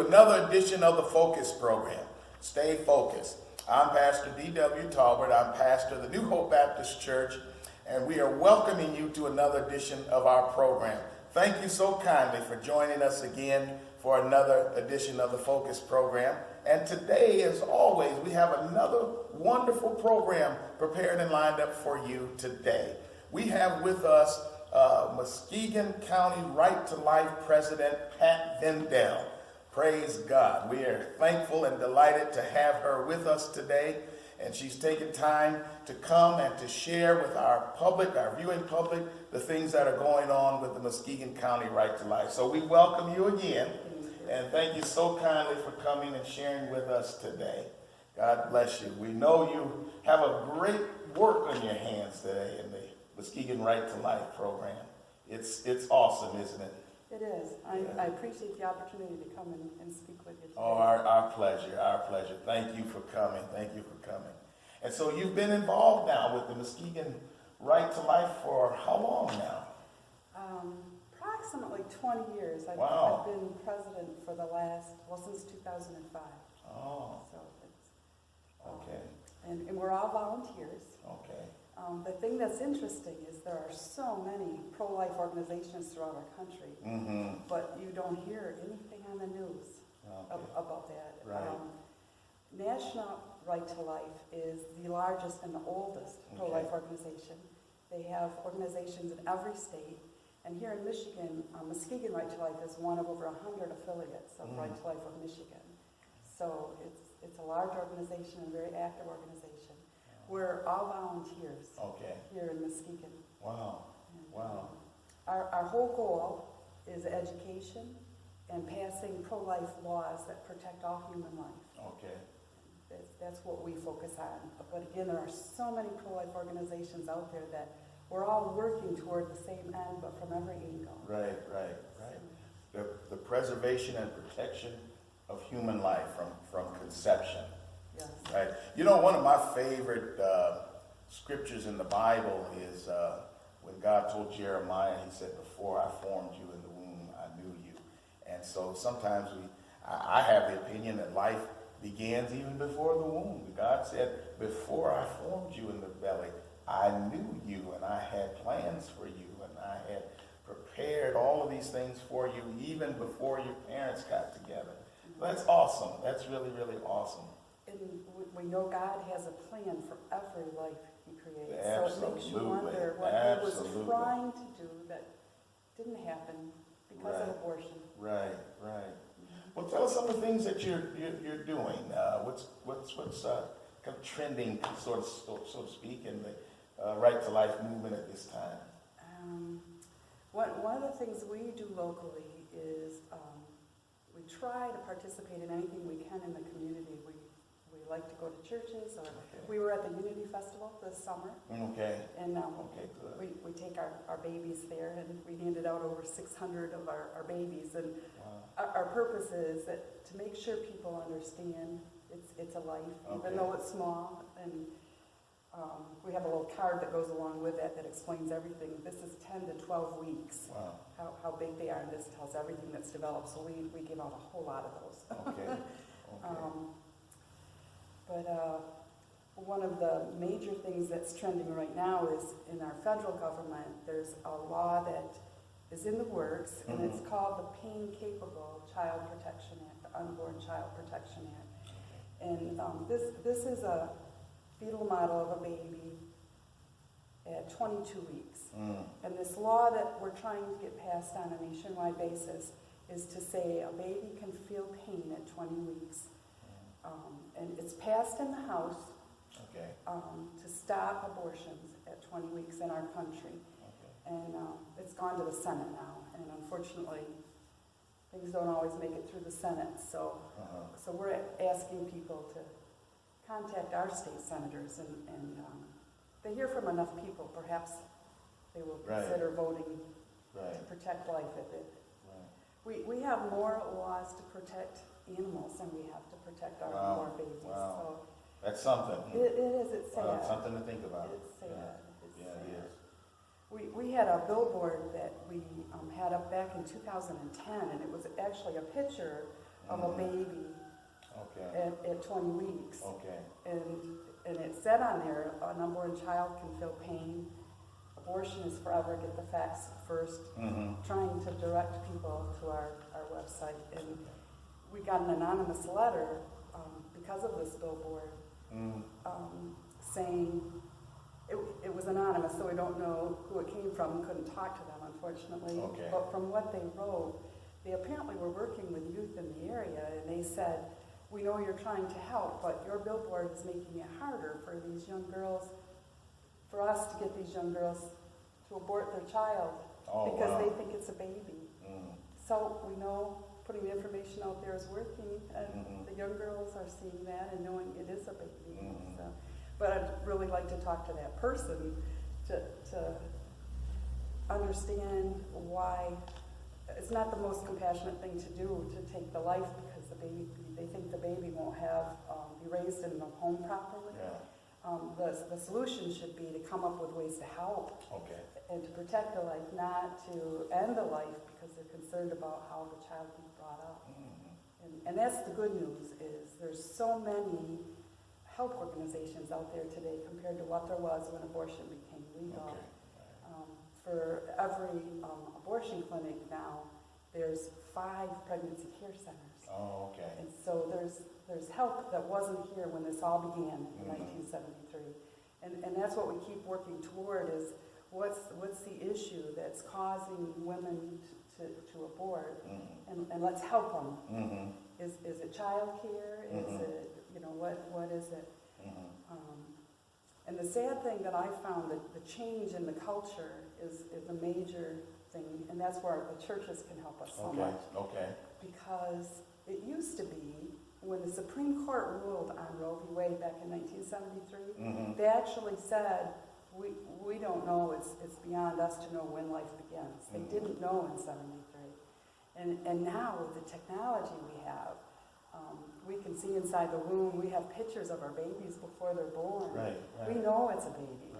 to another edition of the Focus program. Stay focused. I'm Pastor D.W. Tolbert. I'm pastor of the New Hope Baptist Church, and we are welcoming you to another edition of our program. Thank you so kindly for joining us again for another edition of the Focus program. And today, as always, we have another wonderful program prepared and lined up for you today. We have with us Muskegon County Right to Life President Pat Vendell. Praise God. We are thankful and delighted to have her with us today. And she's taken time to come and to share with our public, our viewing public, the things that are going on with the Muskegon County Right to Life. So we welcome you again. And thank you so kindly for coming and sharing with us today. God bless you. We know you have a great work on your hands today in the Muskegon Right to Life program. It's awesome, isn't it? It is. I appreciate the opportunity to come and speak with you today. Oh, our pleasure, our pleasure. Thank you for coming. Thank you for coming. And so you've been involved now with the Muskegon Right to Life for how long now? Approximately 20 years. I've been president for the since 2005. Oh. So it's, Okay. And we're all volunteers. Okay. The thing that's interesting is there are so many pro-life organizations throughout our country, but you don't hear anything on the news about that. Right. National Right to Life is the largest and the oldest pro-life organization. They have organizations in every state. And here in Michigan, Muskegon Right to Life is one of over 100 affiliates of Right to Life of Michigan. So it's a large organization and a very active organization. We're all volunteers here in Muskegon. Wow. And, Wow. Our whole goal is education and passing pro-life laws that protect all human life. Okay. That's what we focus on. But again, there are so many pro-life organizations out there that we're all working toward the same end, but from every angle. Right. The preservation and protection of human life from conception. Yes. Right. You know, one of my favorite scriptures in the Bible is when God told Jeremiah, he said, "Before I formed you in the womb, I knew you." And so sometimes I have the opinion that life begins even before the womb. God said, "Before I formed you in the belly, I knew you, and I had plans for you, and I had prepared all of these things for you even before your parents got together." That's awesome. That's really, really awesome. And we know God has a plan for every life he creates. Absolutely. So it makes you wonder what he was trying to do that didn't happen because of abortion. Right. Well, tell us some of the things that you're doing. What's kind of trending, so to speak, in the Right to Life movement at this time? One of the things we do locally is we try to participate in anything we can in the community. We like to go to churches, or we were at the Unity Festival this summer. Okay. And Good. we take our babies there, and we handed out over 600 of our babies. And our purpose is that to make sure people understand it's a life, even though it's small. And we have a little card that goes along with that explains everything. This is 10 to 12 weeks, how big they are, and this tells everything that's developed. So we give out a whole lot of those. Okay. But one of the major things that's trending right now is in our federal government, there's a law that is in the works, and it's called the Pain Capable Child Protection Act, the Unborn Child Protection Act. And this is a fetal model of a baby at 22 weeks. And this law that we're trying to get passed on a nationwide basis is to say a baby can feel pain at 20 weeks. And it's passed in the House to stop abortions at 20 weeks in our country. And it's gone to the Senate now. And unfortunately, things don't always make it through the Senate. So we're asking people to contact our state senators, and they hear from enough people, perhaps they will consider voting to protect life. We have more laws to protect animals than we have to protect our newborn babies. So that's something. It is. It's sad. Something to think about. It's sad. Yeah, it is. We had a billboard that we had up back in 2010, and it was actually a picture of a baby Okay. at 20 weeks. Okay. And it said on there, an unborn child can feel pain. Abortion is forever. Get the facts first. Trying to direct people to our website. And we got an anonymous letter because of this billboard saying, it was anonymous, so we don't know who it came from. Couldn't talk to them, unfortunately. Okay. But from what they wrote, they apparently were working with youth in the area, and they said, we know you're trying to help, but your billboard is making it harder for these young girls, for us to get these young girls to abort their child because they think it's a baby. So we know putting the information out there is working, and the young girls are seeing that and knowing it is a baby. So, but I'd really like to talk to that person to understand why it's not the most compassionate thing to do to take the life because the baby, they think the baby won't have be raised in the home properly. The solution should be to come up with ways to help and to protect the life, not to end the life because they're concerned about how the child will be brought up. And that's the good news is there's so many help organizations out there today compared to what there was when abortion became legal. For every abortion clinic now, there's 5 pregnancy care centers. And so there's help that wasn't here when this all began in 1973. And that's what we keep working toward is what's the issue that's causing women to abort, and let's help them. Is it child care? Is it, what is it? And the sad thing that I found that the change in the culture is a major thing, and that's where the churches can help us so much. Because it used to be, when the Supreme Court ruled on Roe v. Wade back in 1973, they actually said, we don't know, it's beyond us to know when life begins. They didn't know in 73. And now with the technology we have, we can see inside the womb. We have pictures of our babies before they're born. We know it's a baby.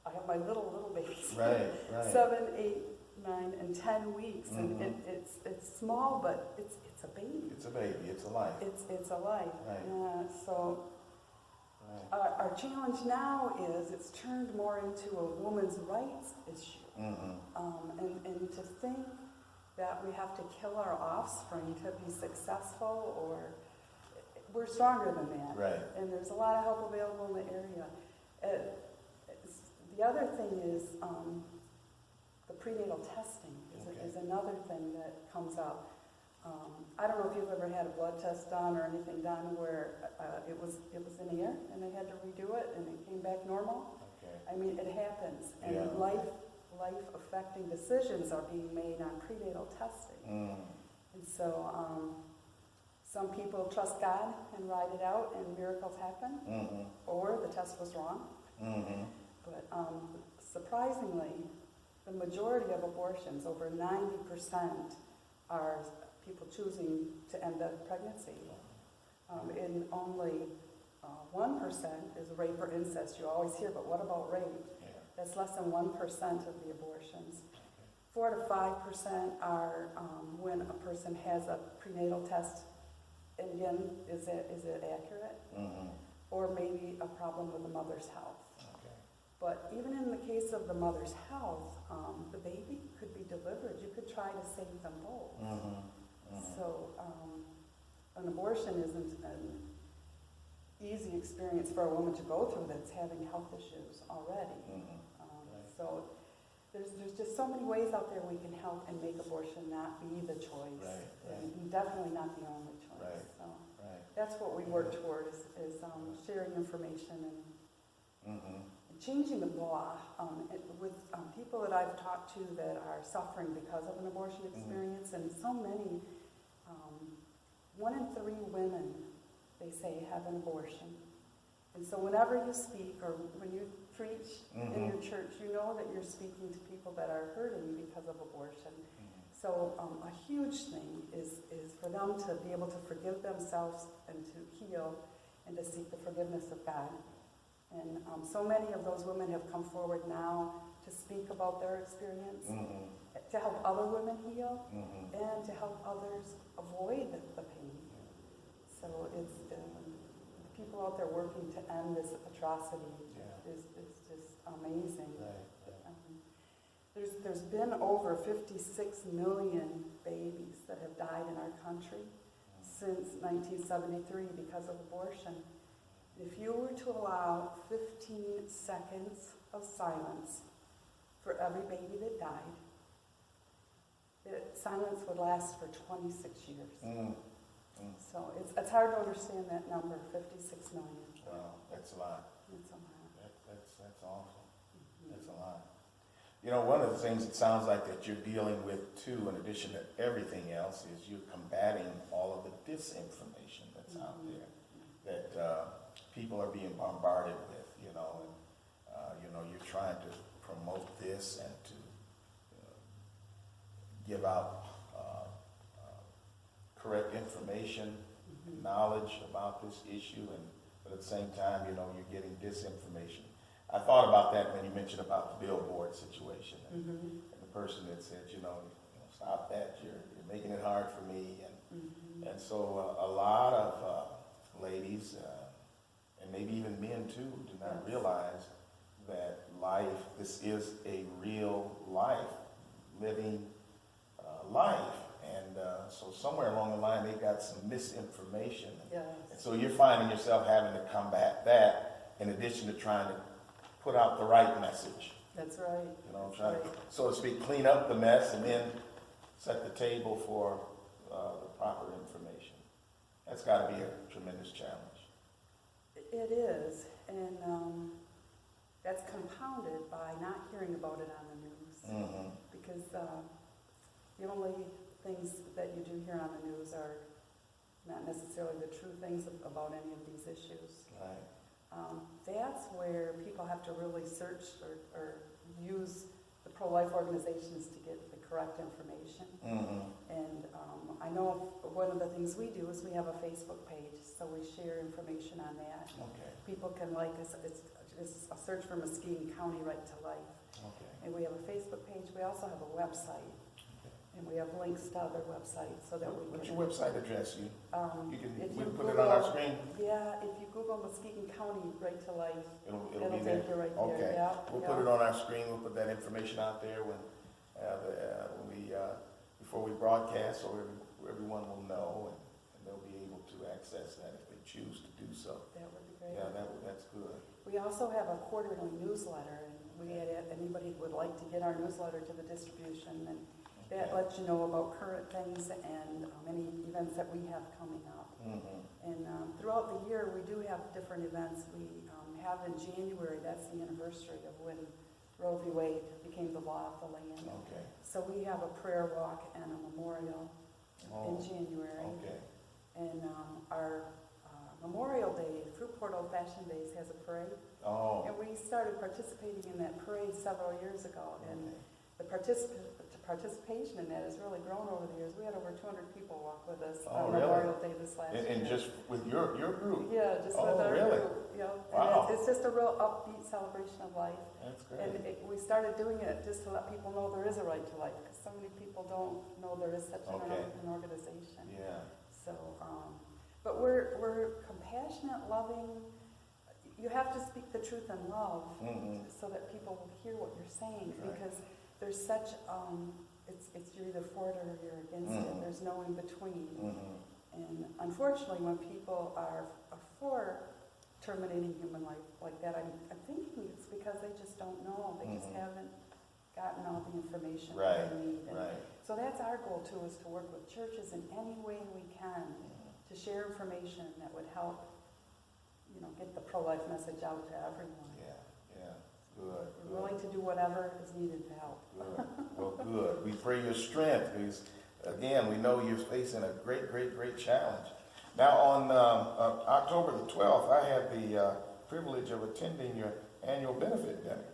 I have my little babies. 7, 8, 9, and 10 weeks, and it's small, but it's a baby. It's a baby. It's a life. It's a life. So our challenge now is it's turned more into a woman's rights issue, and to think that we have to kill our offspring to be successful, or we're stronger than that. And there's a lot of help available in the area. The other thing is the prenatal testing is another thing that comes up. I don't know if you've ever had a blood test done or anything done where it was in air and they had to redo it and it came back normal. I mean, it happens, and life-affecting decisions are being made on prenatal testing. And so some people trust God and ride it out, and miracles happen, or the test was wrong. But surprisingly, the majority of abortions, over 90%, are people choosing to end the pregnancy. And only 1% is rape or incest. You always hear, but what about rape? That's less than 1% of the abortions. 4 to 5% are when a person has a prenatal test. And again, is it accurate? Or maybe a problem with the mother's health. But even in the case of the mother's health, the baby could be delivered. You could try to save them both. So an abortion isn't an easy experience for a woman to go through that's having health issues already. So there's just so many ways out there we can help and make abortion not be the choice, and definitely not the only choice. So that's what we work toward is sharing information and changing the law with people that I've talked to that are suffering because of an abortion experience, and so many. 1 in 3 women, they say, have an abortion. And so whenever you speak or when you preach in your church, you know that you're speaking to people that are hurting because of abortion. So a huge thing is for them to be able to forgive themselves and to heal and to seek the forgiveness of God. And so many of those women have come forward now to speak about their experience, Mm-hmm. to help other women heal, Mm-hmm. and to help others avoid the pain. So it's the people out there working to end this atrocity is just amazing. There's been over 56 million babies that have died in our country since 1973 because of abortion. If you were to allow 15 seconds of silence for every baby that died, silence would last for 26 years. So it's hard to understand that number, 56 million. Wow, that's a lot. It's a lot. That's awful. That's a lot. You know, one of the things it sounds like that you're dealing with too, in addition to everything else, is you're combating all of the disinformation that's out there that people are being bombarded with. You're trying to promote this and to give out correct information, knowledge about this issue, but at the same time, you're getting disinformation. I thought about that when you mentioned about the billboard situation and the person that said, stop that, you're making it hard for me. And so a lot of ladies, and maybe even men too, do not realize that this is a real life, living life. And so somewhere along the line, they got some misinformation. Yes. And so you're finding yourself having to combat that in addition to trying to put out the right message. That's right. Trying to, so to speak, clean up the mess and then set the table for the proper information. That's got to be a tremendous challenge. It is, and that's compounded by not hearing about it on the news. Because the only things that you do hear on the news are not necessarily the true things about any of these issues. Right. That's where people have to really search or use the pro-life organizations to get the correct information. And I know one of the things we do is we have a Facebook page, so we share information on that. Okay. People can like us. It's a search for Muskegon County Right to Life. Okay. And we have a Facebook page. We also have a website. And we have links to other websites so that we can... What's your website address? We can put it Google, on our screen? Yeah, if you Google Muskegon County Right to Life, It'll it'll be there. take you right Okay. there. Yeah, We'll put it on our screen. We'll put that information out there before we broadcast, so everyone will know and they'll be able to access that if they choose to do so. That would be great. Yeah, that's good. We also have a quarterly newsletter, and anybody who would like to get our newsletter to the distribution, and that lets you know about current things and any events that we have coming up. And throughout the year, we do have different events. We have in January, that's the anniversary of when Roe v. Wade became the law of the land. Okay. So we have a prayer walk and a memorial in January. Okay. And our Memorial Day, Fruitport Old Fashioned Days, has a parade. Oh. And we started participating in that parade several years ago. And the participation in that has really grown over the years. We had over 200 people walk with us on really? Memorial Day this last year. And just with your group? Yeah, just with our really? group. Yeah. Wow. And it's just a real upbeat celebration of life. That's great. And we started doing it just to let people know there is a right to life, because so many people don't know there is such an organization. Yeah. So, but we're compassionate, loving. You have to speak the truth in love so that people will hear what you're saying, because there's such, it's you're either for it or you're against it. There's no in between. And unfortunately, when people are for terminating human life like that, I'm thinking it's because they just don't know. They just haven't gotten all the information that they need. And so that's our goal too, is to work with churches in any way we can to share information that would help, get the pro-life message out to everyone. Yeah. Good. We're willing to do whatever is needed to help. Good. Well, good. We pray your strength, because again, we know you're facing a great, great, great challenge. Now, on October the 12th, I had the privilege of attending your annual benefit dinner.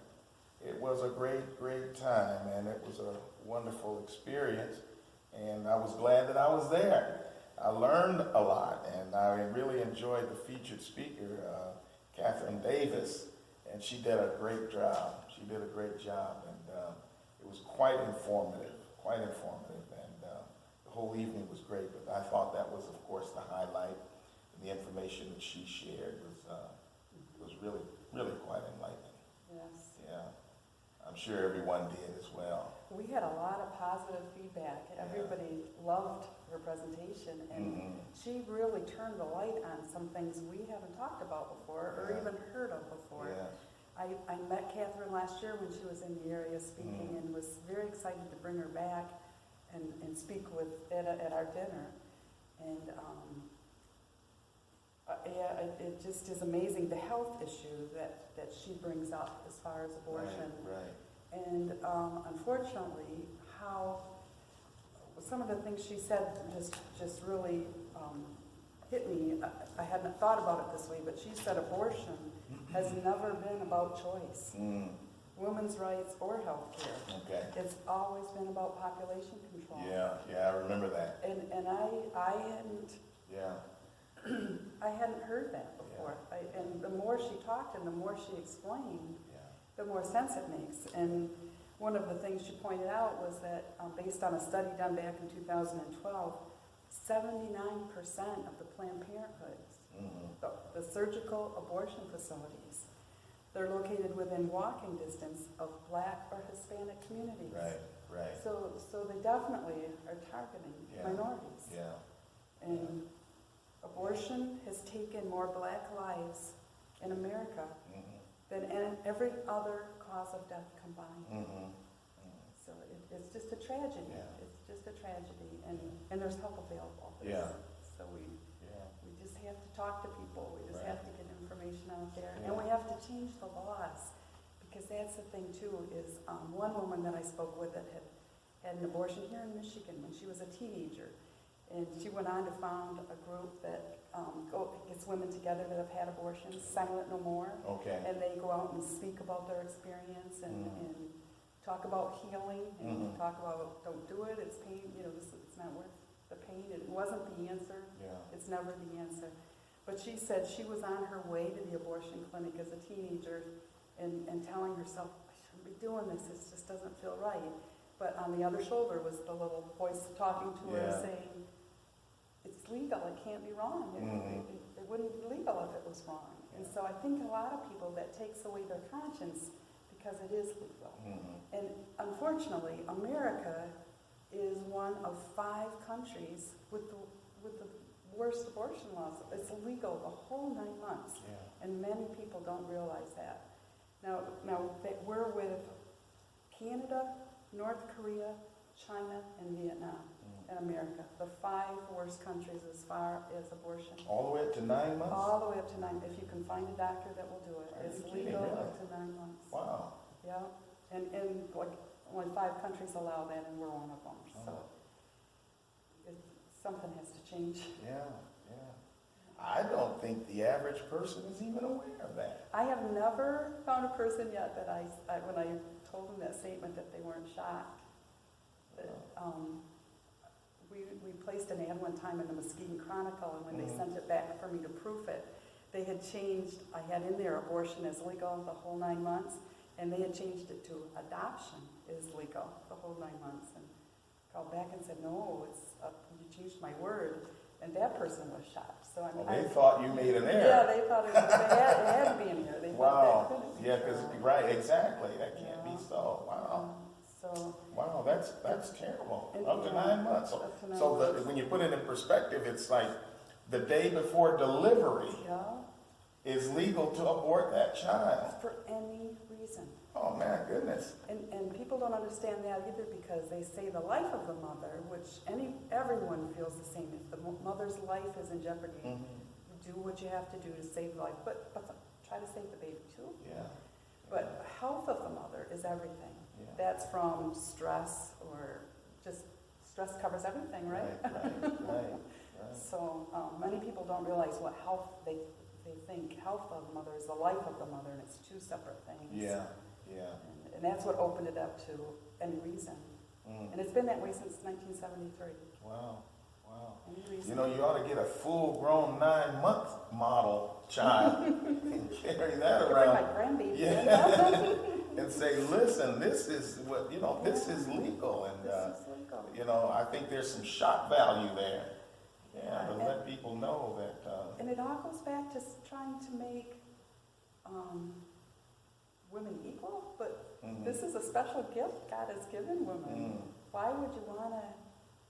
It was a great, great time, and it was a wonderful experience, and I was glad that I was there. I learned a lot, and I really enjoyed the featured speaker, Catherine Davis, and she did a great job. She did a great job, and it was quite informative, and the whole evening was great. But I thought that was, of course, the highlight. And the information that she shared was really, really quite enlightening. Yes. Yeah, I'm sure everyone did as well. We had a lot of positive feedback. Everybody loved her presentation, and she really turned the light on some things we haven't talked about before or even heard of before. Yeah. I met Catherine last year when she was in the area speaking and was very excited to bring her back and speak at our dinner. And it just is amazing, the health issue that she brings up as far as abortion. Right. And unfortunately, how some of the things she said just really hit me. I hadn't thought about it this way, but she said abortion has never been about choice, women's rights or health care. Okay. It's always been about population control. Yeah, I remember that. And I hadn't Yeah. I hadn't heard that before. And the more she talked and the more she explained, the more sense it makes. And one of the things she pointed out was that based on a study done back in 2012, 79% of the Planned Parenthoods, the surgical abortion facilities, they're located within walking distance of Black or Hispanic communities. Right. So they definitely are targeting minorities. Yeah. And abortion has taken more Black lives in America than in every other cause of death combined. So it's just a tragedy. Yeah. It's just a tragedy, and there's help available. So we just have to talk to people. We just have to get information out there, and we have to change the laws, because that's the thing too. Is one woman that I spoke with that had an abortion here in Michigan when she was a teenager. And she went on to found a group that gets women together that have had abortions, Silent No More. Okay. And they go out and speak about their experience and talk about healing and talk about don't do it, it's pain, it's not worth the pain. It wasn't the answer. Yeah. It's never the answer. But she said she was on her way to the abortion clinic as a teenager and telling herself, I shouldn't be doing this, it just doesn't feel right. But on the other shoulder was the little voice talking to her saying, it's legal, it can't be wrong. It wouldn't be legal if it was wrong. And so I think a lot of people, that takes away their conscience because it is legal. And unfortunately, America is one of 5 countries with the worst abortion laws. It's illegal the whole 9 months. And many people don't realize that. Now that we're with Canada, North Korea, China, and Vietnam in America, the 5 worst countries as far as abortion. All the way up to 9 months? All the way up to 9. If you can find a doctor that will do it, it's legal up to 9 months. Wow. Yeah, and like only 5 countries allow that, and we're one of them. So something has to change. Yeah. I don't think the average person is even aware of that. I have never found a person yet that when I told them that statement, that they weren't shocked. We placed an ad one time in the Muskegon Chronicle, and when they sent it back for me to proof it, they had changed, I had in there abortion is legal the whole 9 months, and they had changed it to adoption is legal the whole 9 months. And called back and said, no, you changed my word. And that person was shocked. So they thought you made an error. Yeah, they thought it had to be in there. They thought that couldn't be. Yeah, because exactly. That can't be so. Wow. Wow, that's terrible. Up to 9 months. So when you put it in perspective, it's like the day before delivery is legal to abort that child. For any reason. Oh, man, goodness. And people don't understand that either, because they say the life of the mother, which everyone feels the same. If the mother's life is in jeopardy, do what you have to do to save life. But try to save the baby too. Yeah. But health of the mother is everything. Yeah. That's from stress, or just stress covers everything, right? Right. So many people don't realize what health they think health of the mother is the life of the mother, and it's 2 separate things. Yeah. And that's what opened it up to any reason. And it's been that way since 1973. Wow. Any reason. You ought to get a full-grown 9-month model child and carry that around. Bring my grandbaby. and say, listen, this is what, this is legal. And, This is legal. I think there's some shock value there. Yeah, to And- let people know that, And it all goes back to trying to make women equal, but this is a special gift God has given women. Why would you want to?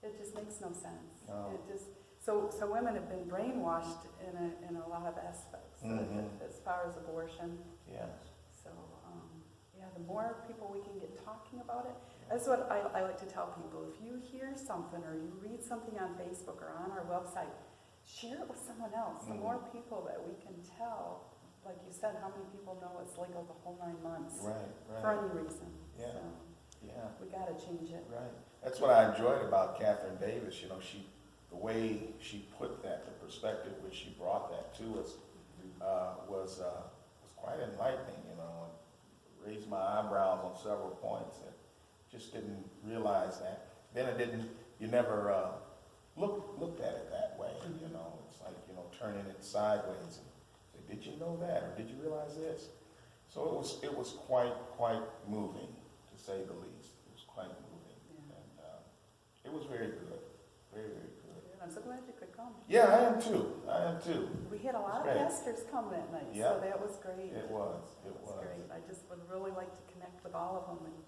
It just makes no sense. No. It just so women have been brainwashed in a lot of aspects as far as abortion. yes. So the more people we can get talking about it. That's what I like to tell people. If you hear something or you read something on Facebook or on our website, share it with someone else. The more people that we can tell, like you said, how many people know it's legal the whole 9 months Right, for right. any reason. Yeah. So Yeah. we got to change it. Right. That's what I enjoyed about Catherine Davis. The way she put that, the perspective which she brought that to us, was quite enlightening. Raised my eyebrows on several points. And just didn't realize that. Then you never looked at it that way. It's like turning it sideways and say, did you know that, or did you realize this? So it was quite moving, to say the least. It was quite moving. Yeah. And it was very good. Very, very good. I'm so glad you could come. Yeah, I am too. We had a lot of Great. pastors come that night, Yeah. so that was great. It was. It It was was. great. I just would really like to connect with all of them and,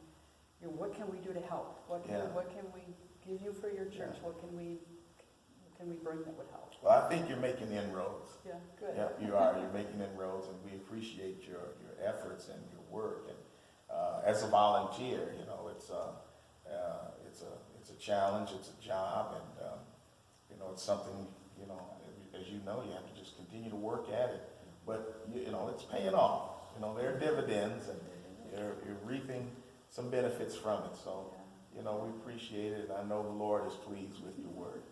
what can we do to help? What can we give you for your church? Yeah. What can we bring that would help? Well, I think you're making inroads. Yeah, good. Yeah, you are. You're making inroads, and we appreciate your efforts and your work. And as a volunteer, it's a challenge. It's a job, and it's something. As you know, you have to just continue to work at it. But it's paying off. There are dividends, and you're reaping some benefits from it. So we appreciate it. And I know the Lord is pleased with your work,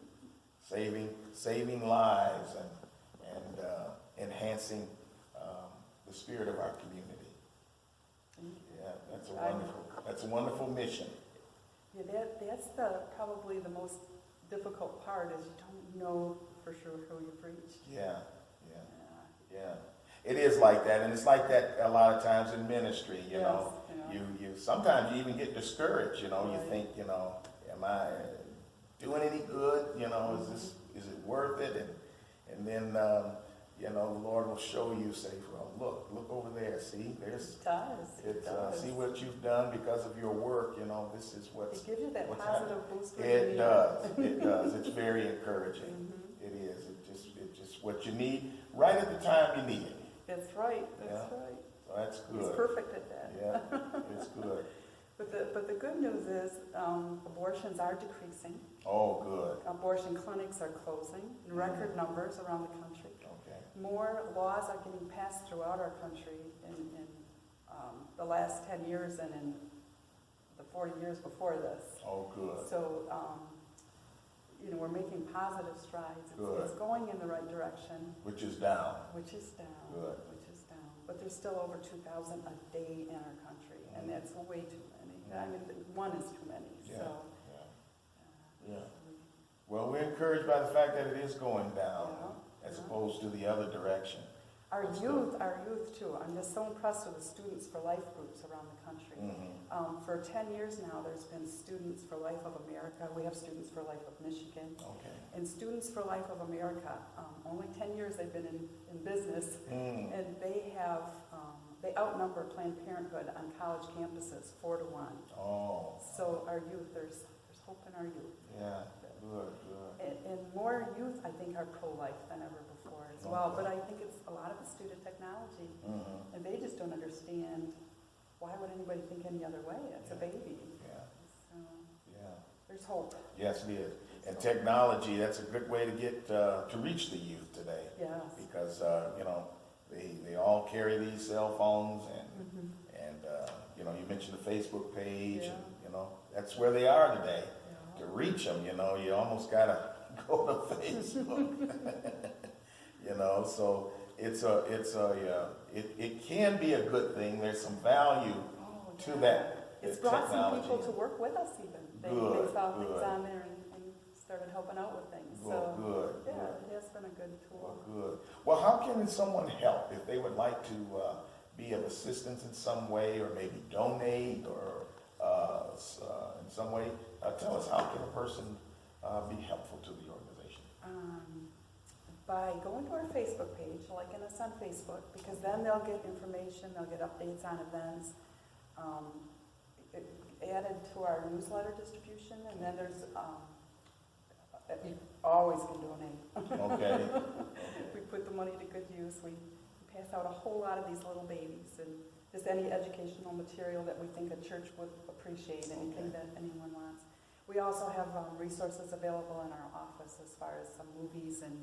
saving lives and enhancing the spirit of our community. Yeah, that's a wonderful mission. Yeah, that's probably the most difficult part is you don't know for sure who you preach. Yeah. It is like that, and it's like that a lot of times in ministry. You sometimes you even get discouraged. You think, am I doing any good? Is it worth it? And then the Lord will show you, say, well, look over there. See, there's. It does. See what you've done because of your work. This is what's. It gives you that what's positive boost. It does. It's very encouraging. It is. It's just what you need right at the time you need it. That's right. So that's good. He's perfect at that. Yeah, it's good. But the good news is abortions are decreasing. Oh, good. Abortion clinics are closing in record numbers around the country. Okay. More laws are getting passed throughout our country in the last 10 years and in the 40 years before this. Oh, good. So, we're making positive strides. It's going in the right direction. Which is down. Good. But there's still over 2,000 a day in our country, and that's way too many. I mean, one is too many. So, Well, we're encouraged by the fact that it is going down as opposed to the other direction. Our youth too. I'm just so impressed with the Students for Life groups around the country. For 10 years now, there's been Students for Life of America. We have Students for Life of Michigan. Okay. And Students for Life of America, only 10 years they've been in business, and they have, they outnumber Planned Parenthood on college campuses 4 to 1. Oh. So our youth, there's hope in our youth. Yeah, good. And more youth, I think, are pro-life than ever before as well. But I think it's a lot of it's due to technology. And they just don't understand, why would anybody think any other way? It's a baby. So there's hope. Yes, it is. And technology, that's a good way to get to reach the youth today. Yes. Because they all carry these cell phones, and you mentioned the Facebook page, and that's where they are today. To reach them, you almost gotta go to Facebook. So it can be a good thing. There's some value to that. It's brought some people to work with us even. They saw things on there and started helping out with things. Good. Yeah, it has been a good tool. Good. Well, how can someone help if they would like to be of assistance in some way, or maybe donate, or in some way, tell us, how can a person be helpful to the organization? By going to our Facebook page, liking us on Facebook, because then they'll get information, they'll get updates on events, added to our newsletter distribution, and then there's, you always can donate. Okay. We put the money to good use. We pass out a whole lot of these little babies, and just any educational material that we think a church would appreciate, anything that anyone wants. We also have resources available in our office as far as some movies and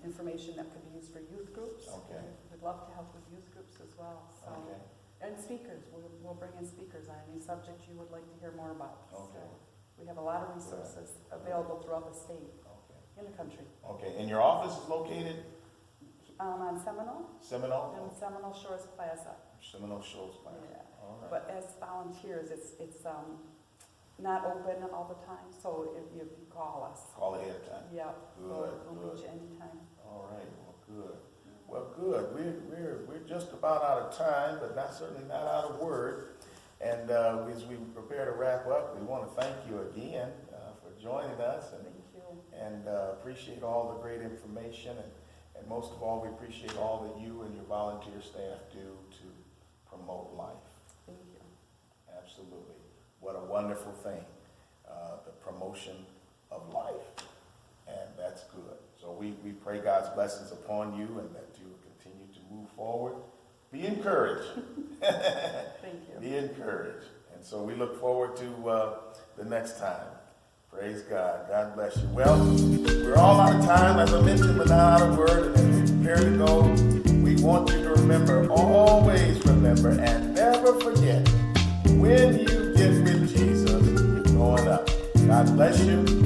information that could be used for youth groups. Okay. We'd love to help with youth groups as well. So. Okay. And speakers, we'll bring in speakers on any subject you would like to hear more about. Okay. So we have a lot of resources available throughout the state, in the country. Okay, and your office is located? On Seminole, Seminole? in Seminole Shores Plaza. Seminole Shores Plaza. Yeah. All right. But as volunteers, it's not open all the time, so if you call us. Call ahead of time. Yeah. Good, We'll good. reach you anytime. All right, well, good. Well, good. We're just about out of time, but certainly not out of word. And as we prepare to wrap up, we want to thank you again for joining us, Thank you. and appreciate all the great information, and most of all, we appreciate all that you and your volunteer staff do to promote life. Thank you. Absolutely. What a wonderful thing, the promotion of life, and that's good. So we pray God's blessings upon you, and that you will continue to move forward. Be encouraged. Thank you. Be encouraged. And so we look forward to the next time. Praise God. God bless you. Well, we're all out of time, as I mentioned, but not out of word. And as we prepare to go, we want you to remember, always remember, and never forget, when you get with Jesus, you're going up. God bless you.